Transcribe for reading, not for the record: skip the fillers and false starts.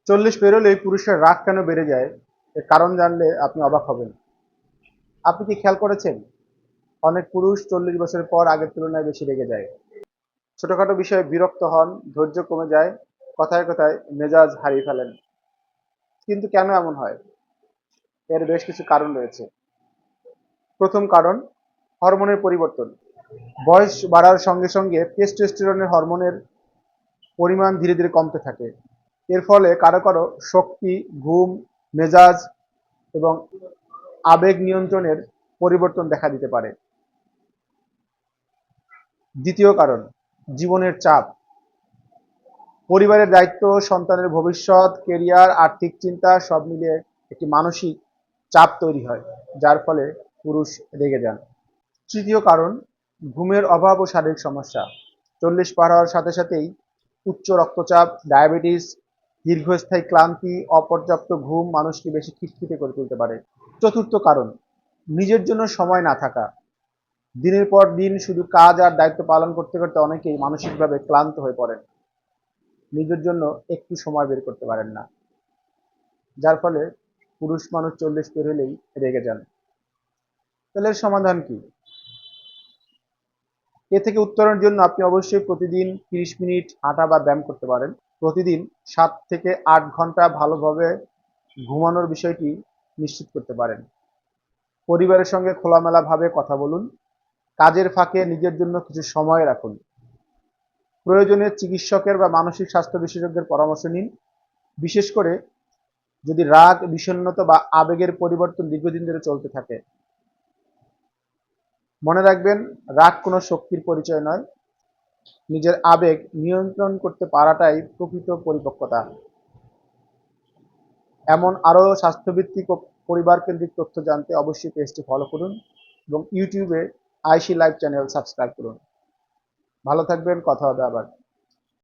40 পেরোলেই পুরুষের রাগ কেন বেড়ে যায় এর কারণ জানলে আপনি অবাক হবেন। আপনি কি খেয়াল করেছেন, অনেক পুরুষ 40 বছর পর আগের তুলনায় বেশি রেগে যায়, ছোটখাটো বিষয়ে বিরক্ত হন, ধৈর্য কমে যায়, কথায় কথায় মেজাজ হারিয়ে ফেলেন। কিন্তু কেন এমন হয়? এর বেশ কিছু কারণ রয়েছে। প্রথম কারণ, হরমোনের পরিবর্তন। বয়স বাড়ার সঙ্গে সঙ্গে টেস্টোস্টেরনের হরমোনের পরিমাণ ধীরে ধীরে কমতে থাকে। এর ফলে কারো কারো শক্তি, ঘুম, মেজাজ এবং আবেগ নিয়ন্ত্রণের পরিবর্তন দেখা দিতে পারে। দ্বিতীয় কারণ, জীবনের চাপ। পরিবারের দায়িত্ব, সন্তানের ভবিষ্যৎ, কেরিয়ার, আর্থিক চিন্তা সব মিলিয়ে একটি মানসিক চাপ তৈরি হয়, যার ফলে পুরুষ রেগে যান। তৃতীয় কারণ, ঘুমের অভাব ও শারীরিক সমস্যা। 40 পার হওয়ার সাথে সাথেই উচ্চ রক্তচাপ, ডায়াবেটিস, দীর্ঘস্থায়ী ক্লান্তি, অপর্যাপ্ত ঘুম মানুষকে বেশি খিটখিটে করে তুলতে পারে। চতুর্থ কারণ, নিজের জন্য সময় না থাকা। দিনের পর দিন শুধু কাজ আর দায়িত্ব পালন করতে করতে অনেকেই মানসিকভাবে ক্লান্ত হয়ে পড়েন, নিজের জন্য একটু সময় বের করতে পারেন না, যার ফলে পুরুষ মানুষ 40 পের হলেই রেগে যান। তাহলে এর সমাধান কি? এ থেকে উত্তরণের জন্য আপনি অবশ্যই প্রতিদিন 30 মিনিট হাঁটা বা ব্যায়াম করতে পারেন। প্রতিদিন 7 থেকে 8 ঘন্টা ভালোভাবে ঘুমানোর বিষয়টি নিশ্চিত করতে পারেন। পরিবারের সঙ্গে খোলামেলাভাবে কথা বলুন। কাজের ফাঁকে নিজের জন্য কিছু সময় রাখুন। প্রয়োজনে চিকিৎসকের বা মানসিক স্বাস্থ্য বিশেষজ্ঞের পরামর্শ নিন। বিশেষ করে যদি রাগ, বিষণ্ণতা বা আবেগের পরিবর্তন দীর্ঘদিন ধরে চলতে থাকে। মনে রাখবেন, রাগ কোনো শক্তির পরিচয় নয়, নিজের আবেগ নিয়ন্ত্রণ করতে পারাটাই প্রকৃত পরিপক্কতা। এমন আরও স্বাস্থ্যভিত্তিক ও পরিবার কেন্দ্রিক তথ্য জানতে অবশ্যই পেজটি ফলো করুন এবং ইউটিউবে আইসি লাইভ চ্যানেল সাবস্ক্রাইব করুন। ভালো থাকবেন, কথা হবে আবার।